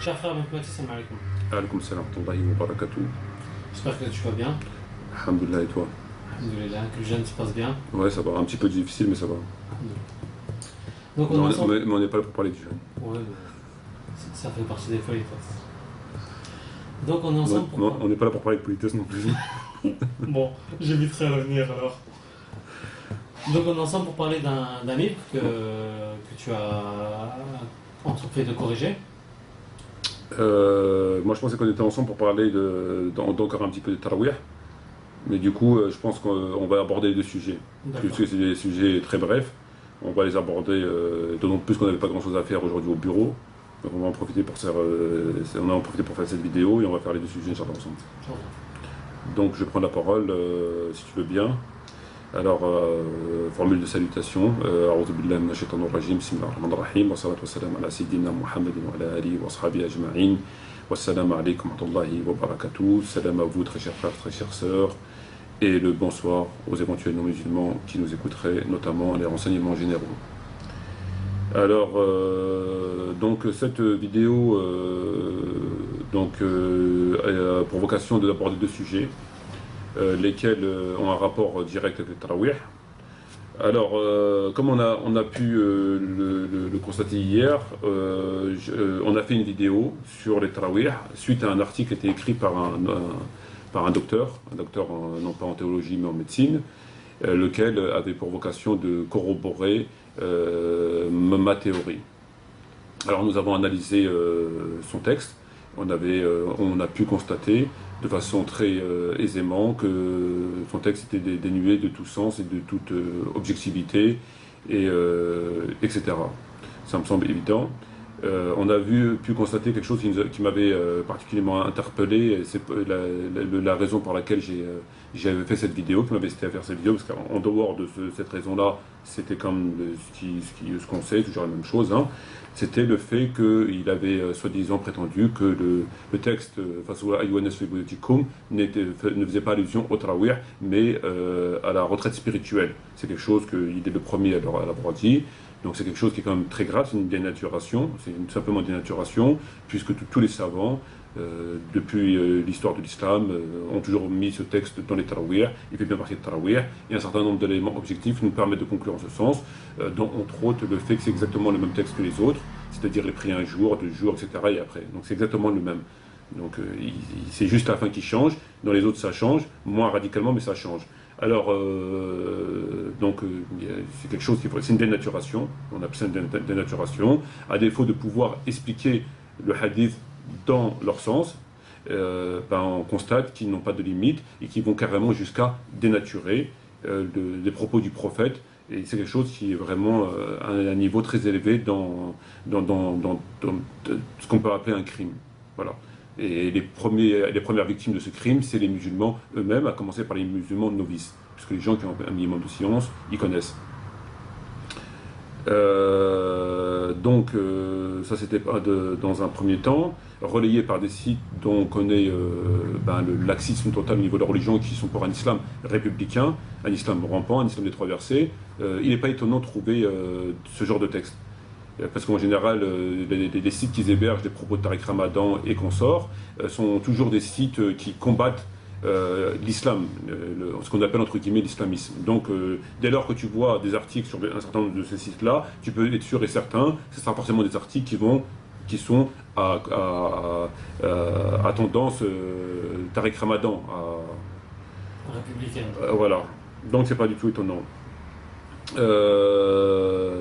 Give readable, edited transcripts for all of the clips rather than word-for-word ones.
Cher frère Mehmet, salam alaikum. Alaikum salam wa rahmatullahi wa barakatuh. J'espère que tu vas bien. Alhamdulillah, et toi? Alhamdulillah, que le jeûne se passe bien. Ouais, ça va. Un petit peu difficile, mais ça va. Donc Mais on est on ensemble. mais on n'est pas là pour parler du jeûne. Ouais, ça fait partie des folies. Donc on est On ensemble pour. on n'est pas là pour parler de politesse non plus. Bon, j'éviterai à l'avenir alors. Donc on est ensemble pour parler d'un livre que tu as entrepris de corriger. Moi, je pensais qu'on était ensemble pour parler d'encore un petit peu de Tarawih. Mais du coup, je pense qu'on va aborder les deux sujets. D'accord. Puisque c'est des sujets très brefs, on va les aborder, d'autant plus qu'on n'avait pas grand-chose à faire aujourd'hui au bureau. Donc on va en profiter pour faire, on a en profité pour faire cette vidéo et on va faire les deux sujets Inch'Allah ensemble. Donc je prends la parole, si tu veux bien. Alors, formule de salutation. A'udhu billahi minash shaitanir rajim. Bismillahir rahmanir rahim. Wa salatu wa salam ala sayyidina Muhammadin wa ala alihi wa ashabihi ajma'in. Wassalamu alaikum wa rahmatullahi wa barakatuh. Salam à vous, très chers frères, très chères sœurs. Et le bonsoir aux éventuels non-musulmans qui nous écouteraient, notamment les renseignements généraux. Alors, donc cette vidéo a pour vocation d'aborder deux sujets, lesquels ont un rapport direct avec le Tarawih. Alors, comme on a pu le constater hier, on a fait une vidéo sur les Tarawih suite à un article qui a été écrit par un docteur, non pas en théologie mais en médecine, lequel avait pour vocation de corroborer ma théorie. Alors nous avons analysé son texte, on a pu constater de façon très aisément que son texte était dénué de tout sens et de toute objectivité, etc. Ça me semble évident. On a pu constater quelque chose qui m'avait particulièrement interpellé, et c'est la raison pour laquelle j'avais fait cette vidéo, qui m'avait incité à faire cette vidéo, parce qu'en dehors de cette raison-là, c'était comme ce qu'on sait, toujours la même chose, hein. C'était le fait qu'il avait soi-disant prétendu que le texte Faswa Ayyuhannas fi buyutikum ne faisait pas allusion au Tarawih, mais à la retraite spirituelle. C'est quelque chose qu'il est le premier à l'avoir dit. Donc c'est quelque chose qui est quand même très grave, c'est une dénaturation, c'est simplement une dénaturation, puisque tous les savants, depuis l'histoire de l'islam, ont toujours mis ce texte dans les Tarawih, il fait bien partie de Tarawih, et un certain nombre d'éléments objectifs nous permettent de conclure en ce sens, dont entre autres le fait que c'est exactement le même texte que les autres, c'est-à-dire les prières un jour, 2 jours, etc. et après. Donc c'est exactement le même. Donc c'est juste la fin qui change, dans les autres ça change, moins radicalement mais ça change. Alors, c'est quelque chose c'est une dénaturation, on appelle ça une dénaturation, à défaut de pouvoir expliquer le hadith dans leur sens, on constate qu'ils n'ont pas de limite et qu'ils vont carrément jusqu'à dénaturer les propos du prophète, et c'est quelque chose qui est vraiment à un niveau très élevé dans ce qu'on peut appeler un crime. Voilà. Et les premières victimes de ce crime, c'est les musulmans eux-mêmes, à commencer par les musulmans novices, puisque les gens qui ont un minimum de science, ils connaissent. Ça c'était dans un premier temps, relayé par des sites dont on connaît le laxisme total au niveau de la religion, qui sont pour un islam républicain, un islam rampant, un islam des 3 versets. Il n'est pas étonnant de trouver ce genre de texte. Parce qu'en général, les sites qui hébergent les propos de Tariq Ramadan et consorts sont toujours des sites qui combattent l'islam, ce qu'on appelle entre guillemets l'islamisme. Donc dès lors que tu vois des articles sur un certain nombre de ces sites-là, tu peux être sûr et certain, ce sera forcément des articles qui sont à tendance Tariq Ramadan, Républicaine. voilà. Donc c'est pas du tout étonnant.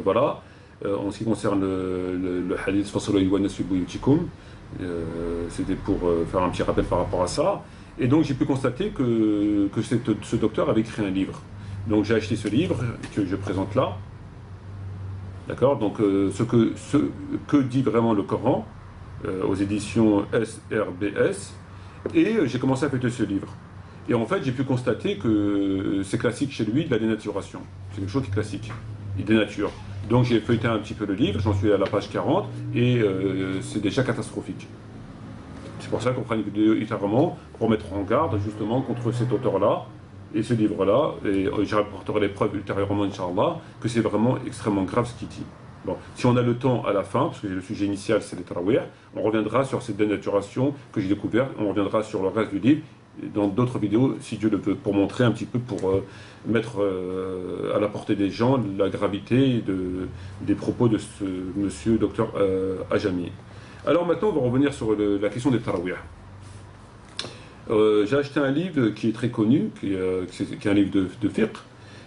Voilà. En ce qui concerne le hadith Faslu Ayyuhannas fi buyutikum, c'était pour faire un petit rappel par rapport à ça. Et donc j'ai pu constater que ce docteur avait écrit un livre. Donc j'ai acheté ce livre que je présente là. D'accord. Donc ce que dit vraiment le Coran aux éditions SRBS. Et j'ai commencé à feuilleter ce livre. Et en fait j'ai pu constater que c'est classique chez lui de la dénaturation. C'est quelque chose qui est classique. Il dénature. Donc j'ai feuilleté un petit peu le livre, j'en suis à la page 40, et c'est déjà catastrophique. C'est pour ça qu'on prend une vidéo ultérieurement, pour mettre en garde justement contre cet auteur-là, et ce livre-là, et je rapporterai les preuves ultérieurement, Inch'Allah, que c'est vraiment extrêmement grave ce qu'il dit. Bon, si on a le temps à la fin, parce que le sujet initial c'est les tarawih, on reviendra sur cette dénaturation que j'ai découverte, on reviendra sur le reste du livre, dans d'autres vidéos, si Dieu le veut, pour montrer un petit peu, pour mettre à la portée des gens la gravité des propos de ce monsieur docteur Ajami. Alors maintenant, on va revenir sur la question des tarawih. J'ai acheté un livre qui est très connu, qui est un livre de fiqh,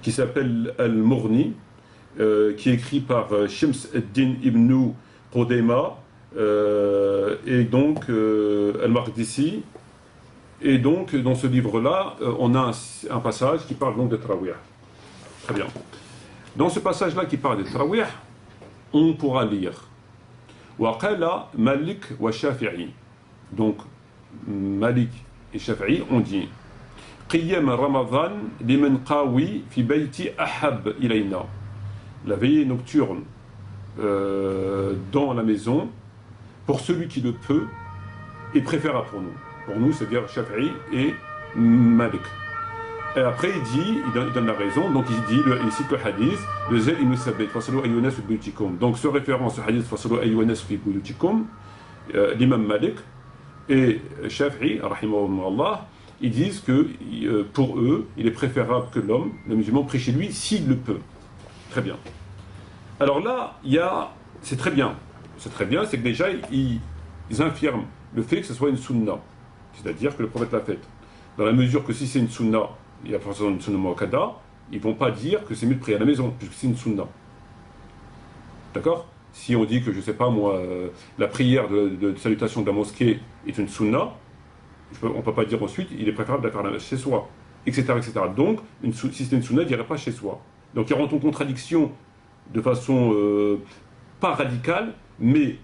qui s'appelle Al-Mourni, qui est écrit par Shams ad-Din ibn Qudayma, et donc Al-Maqdisi. Et donc, dans ce livre-là, on a un passage qui parle donc des tarawih. Très bien. Dans ce passage-là qui parle des tarawih, on pourra lire Waqala Malik wa Shafi'i. Donc, Malik et Shafi'i ont dit Qiyam Ramadan liman qawi fi bayti ahab ilayna. La veillée nocturne dans la maison, pour celui qui le peut, est préférable pour nous. Pour nous, c'est-à-dire Shafi'i et Malik. Et après, il donne la raison, donc il cite le hadith de Zayd ibn Sabit, Fasalu ayyunas fi buyutikum. Donc, ce référence au hadith Fasalu ayyunas fi buyutikum, l'imam Malik et Shafi'i, rahimahullah, ils disent que pour eux, il est préférable que l'homme, le musulman, prie chez lui s'il le peut. Très bien. Alors là, c'est très bien. C'est très bien, c'est que déjà, ils infirment le fait que ce soit une sunna. C'est-à-dire que le prophète l'a faite. Dans la mesure que si c'est une sunna, il y a forcément une sunna muakkada, ils ne vont pas dire que c'est mieux de prier à la maison, puisque c'est une sunna. D'accord? Si on dit que, je ne sais pas moi, la prière de salutation de la mosquée est une sunna, on ne peut pas dire ensuite, il est préférable de la faire chez soi, etc. etc. Donc, si c'était une sunna, il n'irait pas chez soi. Donc il rentre en contradiction de façon pas radicale, mais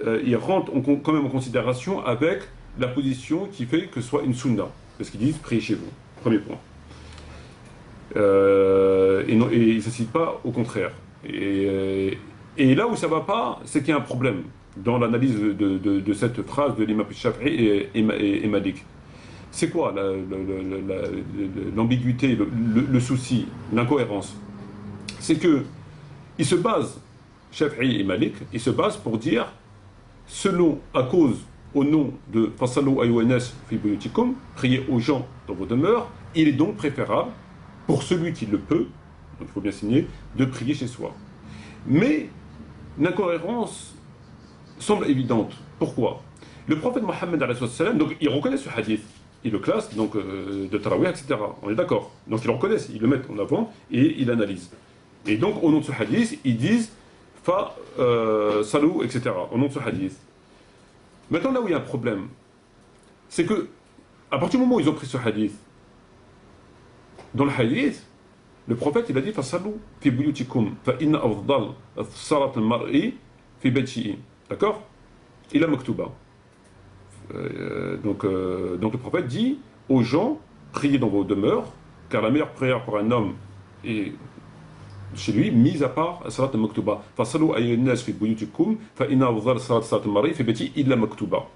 il rentre quand même en considération avec la position qui fait que ce soit une sunna. Parce qu'ils disent priez chez vous. Premier point. Et ils ne se citent pas au contraire. Et là où ça ne va pas, c'est qu'il y a un problème dans l'analyse de cette phrase de l'imam Shafi'i et Malik. C'est quoi l'ambiguïté, le souci, l'incohérence? C'est que ils se basent, Shafi'i et Malik, ils se basent pour dire, selon, à cause, au nom de Fasalu ayyunas fi buyutikum, priez aux gens dans vos demeures, il est donc préférable, pour celui qui le peut, donc il faut bien signer, de prier chez soi. Mais l'incohérence semble évidente. Pourquoi? Le prophète Mohammed, donc il reconnaît ce hadith, il le classe donc de tarawih, etc. On est d'accord. Donc ils le reconnaissent, ils le mettent en avant et ils l'analysent. Et donc au nom de ce hadith, ils disent fa salou, etc. Au nom de ce hadith. Maintenant, là où il y a un problème, c'est que, à partir du moment où ils ont pris ce hadith, dans le hadith, le prophète, il a dit Fasalou fi buyutikum, fa inna afdal salat al-mar'i fi baytihi. D'accord? Il a maktuba. Donc le prophète dit aux gens, priez dans vos demeures, car la meilleure prière pour un homme est chez lui, mis à part salat al-maktuba. Fasalou ayyunas fi buyutikum, fa inna afdal salat al-mar'i fi baytihi illa maktuba.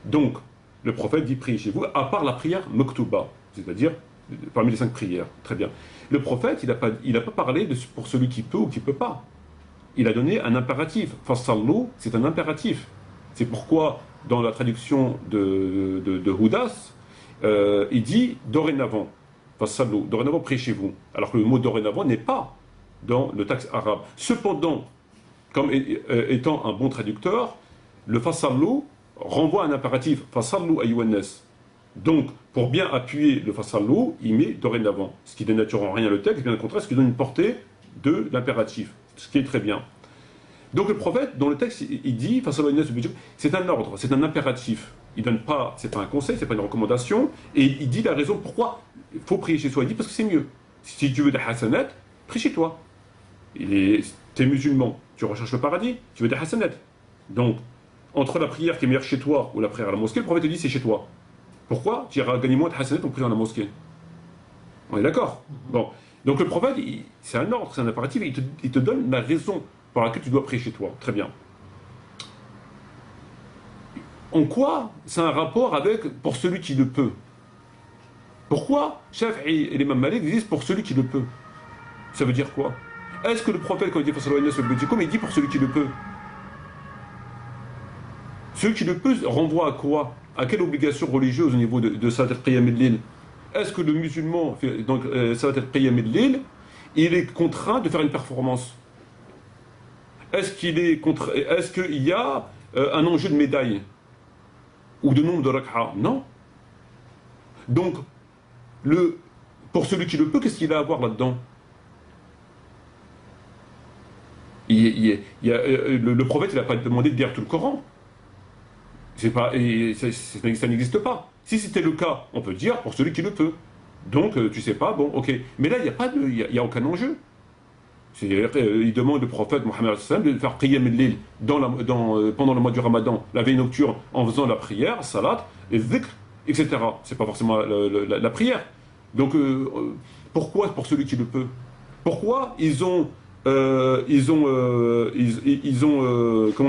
Donc, le prophète dit priez chez vous, à part la prière maktuba, c'est-à-dire parmi les 5 prières. Très bien. Le prophète, il n'a pas parlé pour celui qui peut ou qui ne peut pas. Il a donné un impératif. Fassallu, c'est un impératif. C'est pourquoi, dans la traduction de Houdas, il dit dorénavant. Fassallu, dorénavant, priez chez vous. Alors que le mot dorénavant n'est pas dans le texte arabe. Cependant, comme étant un bon traducteur, le fassallu renvoie à un impératif. Fassallu ayyuhannas. Donc, pour bien appuyer le fasallu, il met dorénavant. Ce qui dénature en rien le texte, bien au contraire, ce qui donne une portée de l'impératif. Ce qui est très bien. Donc, le prophète, dans le texte, il dit, c'est un ordre, c'est un impératif. Il donne pas, c'est pas un conseil, c'est pas une recommandation. Et il dit la raison pourquoi il faut prier chez soi. Il dit parce que c'est mieux. Si tu veux des hasanat, prie chez toi. Tu es musulman, tu recherches le paradis, tu veux des hasanat. Donc, entre la prière qui est meilleure chez toi ou la prière à la mosquée, le prophète te dit c'est chez toi. Pourquoi? Tu iras gagner moins de hasanat en priant à la mosquée. On est d'accord? Bon. Donc le prophète, c'est un ordre, c'est un impératif, il te donne la raison pour laquelle tu dois prier chez toi. Très bien. En quoi c'est un rapport avec pour celui qui le peut? Pourquoi Shafi'i et l'imam Malik disent pour celui qui le peut? Ça veut dire quoi? Est-ce que le prophète, quand il dit il dit pour celui qui le peut? Celui qui le peut renvoie à quoi? À quelle obligation religieuse au niveau de Salat al-Qiyam al-Lil? Est-ce que le musulman, donc Salat al-Qiyam al-Lil, il est contraint de faire une performance? Est-ce qu'il y a un enjeu de médaille? Ou de nombre de rak'a? Non. Donc, pour celui qui le peut, qu'est-ce qu'il a à voir là-dedans? Le prophète, il n'a pas demandé de lire tout le Coran. Ça n'existe pas. Si c'était le cas, on peut dire pour celui qui le peut. Donc, tu sais pas, bon, ok. Mais là, il n'y a aucun enjeu. Il demande au prophète Mohammed de faire Qiyam al-Lil pendant le mois du Ramadan, la veille nocturne, en faisant la prière, salat, et dhikr, etc. C'est pas forcément la prière. Donc, pourquoi pour celui qui le peut? Pourquoi comment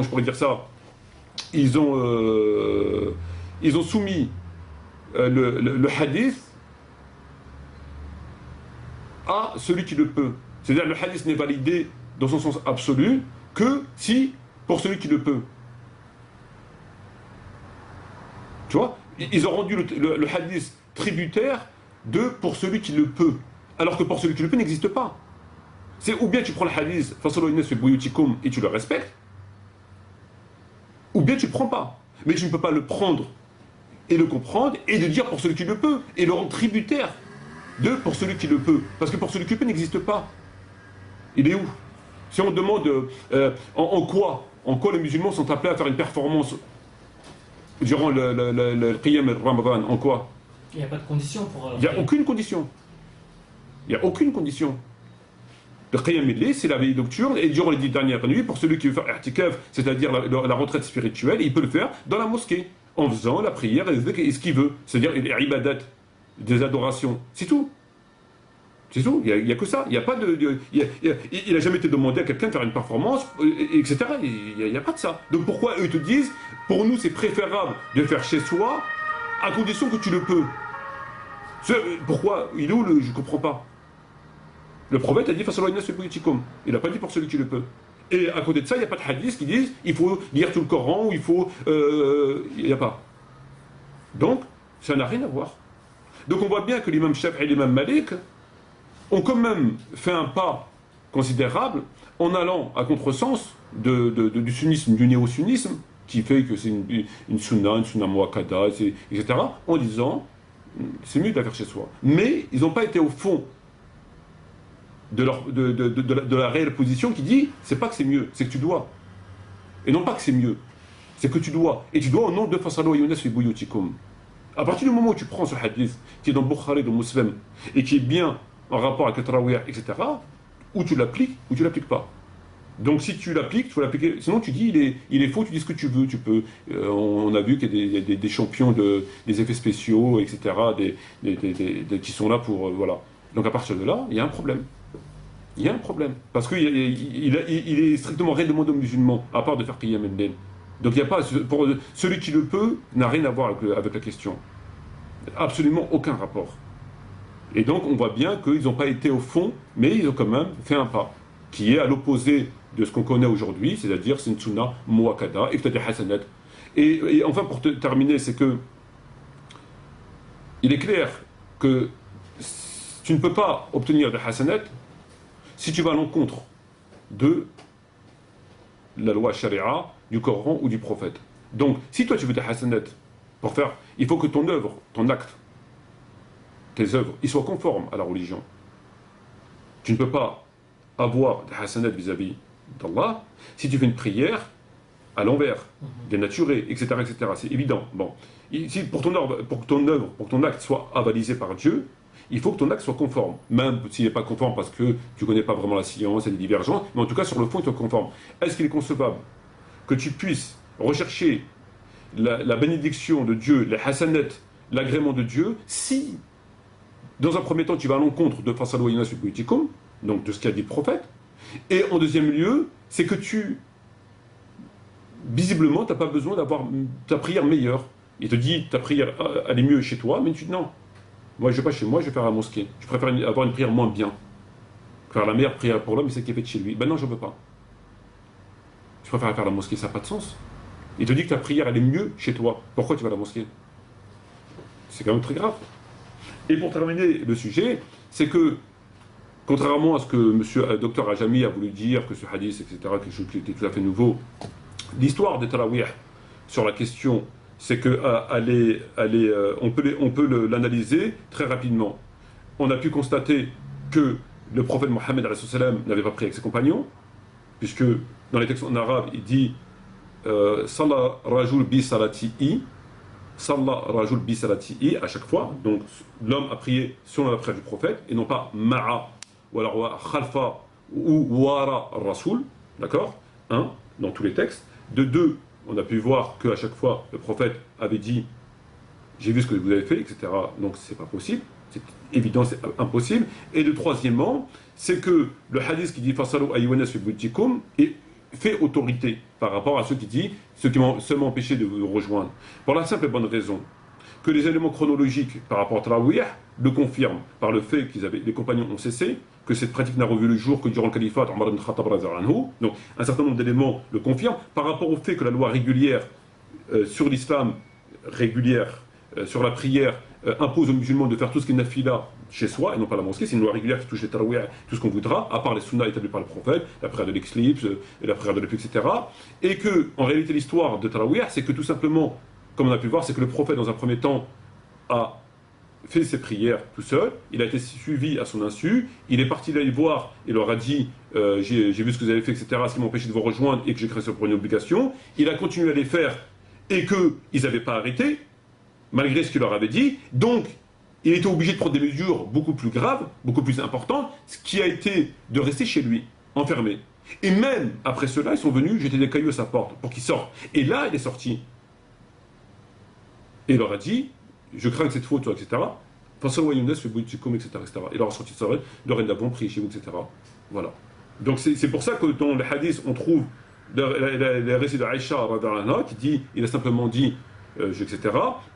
je pourrais dire ça? Ils ont soumis le hadith à celui qui le peut. C'est-à-dire le hadith n'est validé dans son sens absolu que si pour celui qui le peut. Tu vois? Ils ont rendu le hadith tributaire de pour celui qui le peut. Alors que pour celui qui le peut n'existe pas. C'est ou bien tu prends le hadith et tu le respectes, ou bien tu ne le prends pas. Mais tu ne peux pas le prendre et le comprendre et de dire pour celui qui le peut et le rendre tributaire de pour celui qui le peut. Parce que pour celui qui le peut n'existe pas. Il est où? Si on demande en quoi les musulmans sont appelés à faire une performance durant le Qiyam al-Ramadan, en quoi? Il n'y a pas de condition pour... Il n'y a aucune condition. Il n'y a aucune condition. Le Qiyam al-Layl, c'est la veille nocturne, et durant les 10 dernières nuits, pour celui qui veut faire i'tikaf, c'est-à-dire la retraite spirituelle, il peut le faire dans la mosquée, en faisant la prière et ce qu'il veut. C'est-à-dire les ibadat, des adorations. C'est tout. C'est tout, il n'y a que ça. Il n'a jamais été demandé à quelqu'un de faire une performance, etc. Il n'y a pas de ça. Donc pourquoi eux te disent, pour nous c'est préférable de faire chez soi, à condition que tu le peux. Pourquoi? Il est où je ne comprends pas. Le prophète a dit, il n'a pas dit pour celui qui le peut. Et à côté de ça, il n'y a pas de hadith qui disent, il faut lire tout le Coran, ou il faut... il n'y a pas. Donc, ça n'a rien à voir. Donc on voit bien que l'imam Shafi'i et l'imam Malik ont quand même fait un pas considérable en allant à contresens du sunnisme, du néo-sunnisme, qui fait que c'est une sunna muakkada, etc., en disant c'est mieux de la faire chez soi. Mais ils n'ont pas été au fond de la réelle position qui dit c'est pas que c'est mieux, c'est que tu dois. Et non pas que c'est mieux, c'est que tu dois. Et tu dois au nom de Fasalu Younes fi Buyutikum. À partir du moment où tu prends ce hadith qui est dans Bukhari, dans Muslim, et qui est bien en rapport avec le tarawih, etc., ou tu l'appliques, ou tu l'appliques pas. Donc si tu l'appliques, il faut l'appliquer. Sinon tu dis il est faux, tu dis ce que tu veux. Tu peux. On a vu qu'il y a des champions des effets spéciaux, etc., qui sont là pour voilà. Donc à partir de là, il y a un problème. Il y a un problème parce qu'il est strictement rien demandé aux musulmans à part de faire Qiyam al-Layl. Donc il y a pas pour celui qui le peut n'a rien à voir avec la question. Absolument aucun rapport. Et donc on voit bien qu'ils n'ont pas été au fond, mais ils ont quand même fait un pas, qui est à l'opposé de ce qu'on connaît aujourd'hui, c'est-à-dire c'est une sunna muakkada, et hasanat. Et enfin pour terminer, c'est que il est clair que tu ne peux pas obtenir des hasanat si tu vas à l'encontre de la loi sharia, du Coran ou du prophète. Donc si toi tu veux des hasanat pour faire, il faut que ton œuvre, ton acte, tes œuvres, ils soient conformes à la religion. Tu ne peux pas avoir des hasanat vis-à-vis d'Allah si tu fais une prière à l'envers, dénaturée, etc., etc. C'est évident. Bon. Si pour que ton acte soit avalisé par Dieu, il faut que ton acte soit conforme. Même s'il n'est pas conforme parce que tu ne connais pas vraiment la science, il y a des divergences, mais en tout cas sur le fond, il soit conforme. Est-ce qu'il est concevable que tu puisses rechercher la bénédiction de Dieu, les hasanat, l'agrément de Dieu, si dans un premier temps, tu vas à l'encontre de Fasalu Younes fi Buyutikum, donc de ce qu'a dit le prophète, et en deuxième lieu, c'est que visiblement, tu n'as pas besoin d'avoir ta prière meilleure. Il te dit, ta prière, elle est mieux chez toi, mais tu dis non. Moi, je ne vais pas chez moi, je vais faire à la mosquée. Je préfère avoir une prière moins bien. Faire la meilleure prière pour l'homme, c'est celle qui est faite chez lui. Ben non, je ne veux pas. Je préfère faire la mosquée, ça n'a pas de sens. Il te dit que ta prière, elle est mieux chez toi. Pourquoi tu vas à la mosquée? C'est quand même très grave. Et pour terminer le sujet, c'est que, contrairement à ce que Dr Ajami a voulu dire, que ce hadith, etc., quelque chose qui était tout à fait nouveau, l'histoire des Tarawih sur la question, c'est que on peut l'analyser très rapidement. On a pu constater que le prophète Mohammed n'avait pas prié avec ses compagnons, puisque dans les textes en arabe, il dit Salla rajul bi salati'i, Salla rajul bi salati'i à chaque fois. Donc l'homme a prié selon la prière du prophète, et non pas ma'a, ou alors khalfa, ou wara rasoul, d'accord, dans tous les textes. De deux, on a pu voir qu'à chaque fois, le prophète avait dit j'ai vu ce que vous avez fait, etc. Donc c'est pas possible, c'est évident, c'est impossible. Et le troisièmement, c'est que le hadith qui dit Fasalu ayyuhanas fi buyutikum fait autorité par rapport à ceux qui disent ceux qui m'ont seulement empêché de vous rejoindre. Pour la simple et bonne raison que les éléments chronologiques par rapport à Tarawih le confirment par le fait que les compagnons ont cessé, que cette pratique n'a revu le jour que durant le califat Omar ibn Khattab radhiyallahu anhu. Donc un certain nombre d'éléments le confirment par rapport au fait que la loi régulière sur l'islam, régulière sur la prière, impose aux musulmans de faire tout ce qui est nafila chez soi, et non pas la mosquée. C'est une loi régulière qui touche les tarawih, tout ce qu'on voudra, à part les sunnahs établis par le prophète, la prière de l'éclipse, la prière de l'épée, etc. Et que, en réalité, l'histoire de tarawih, c'est que tout simplement, comme on a pu le voir, c'est que le prophète, dans un premier temps, a fait ses prières tout seul, il a été suivi à son insu, il est parti d'aller voir, il leur a dit j'ai vu ce que vous avez fait, etc., ce qui m'a empêché de vous rejoindre et que j'ai créé ça pour une obligation. Il a continué à les faire et qu'ils n'avaient pas arrêté, malgré ce qu'il leur avait dit. Donc, il était obligé de prendre des mesures beaucoup plus graves, beaucoup plus importantes, ce qui a été de rester chez lui, enfermé. Et même après cela, ils sont venus jeter des cailloux à sa porte pour qu'il sorte. Et là, il est sorti. Et il leur a dit je crains que cette faute, etc. etc. Il leur a sorti sa règle, dorénavant, priez chez vous, etc. Voilà. Donc c'est pour ça que dans le hadith, on trouve le récit de Aïcha qui dit, il a simplement dit, etc.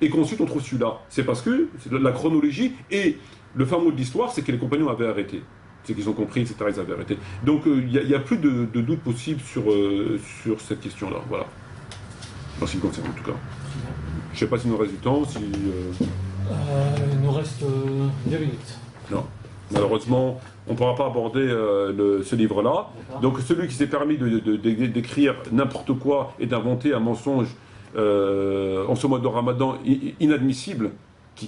Et qu'ensuite on trouve celui-là. C'est parce que la chronologie et le fin mot de l'histoire, c'est que les compagnons avaient arrêté. C'est qu'ils ont compris, etc. Ils avaient arrêté. Donc il n'y a plus de doute possible sur cette question-là. Voilà. En ce qui me concerne en tout cas. Je ne sais pas s'il nous reste du temps, si... Il nous reste 2 minutes. Non. Malheureusement, on ne pourra pas aborder ce livre-là. Donc celui qui s'est permis d'écrire n'importe quoi et d'inventer un mensonge en ce mois de Ramadan inadmissible, qui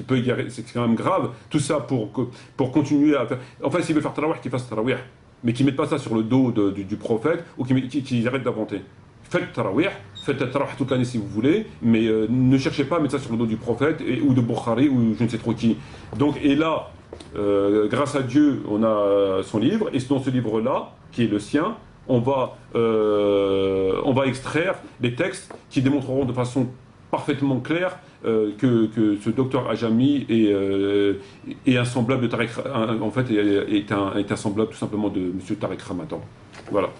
peut égarer, c'est quand même grave, tout ça pour continuer à faire... Enfin, s'il veut faire tarawih, qu'il fasse tarawih, mais qu'il ne mette pas ça sur le dos du prophète, ou qu'il arrête d'inventer. Faites tarawih toute l'année si vous voulez, mais ne cherchez pas à mettre ça sur le dos du prophète ou de Bukhari ou je ne sais trop qui. Donc, et là, grâce à Dieu, on a son livre, et dans ce livre-là, qui est le sien, on va extraire les textes qui démontreront de façon parfaitement claire que ce docteur Ajami est un semblable de Tariq, en fait, est un semblable tout simplement de M. Tariq Ramadan. Voilà.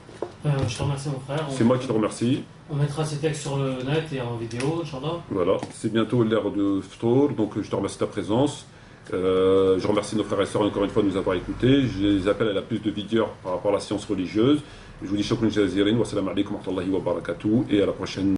Je te remercie mon frère. C'est moi qui te remercie. On mettra ces textes sur le net et en vidéo, Inch'Allah. Voilà, c'est bientôt l'heure de Ftour, donc je te remercie de ta présence. Je remercie nos frères et sœurs encore une fois de nous avoir écoutés. Je les appelle à la plus de vigueur par rapport à la science religieuse. Je vous dis shukran jazirin, wa salam alaikum wa rahmatullahi wa barakatuh, et à la prochaine.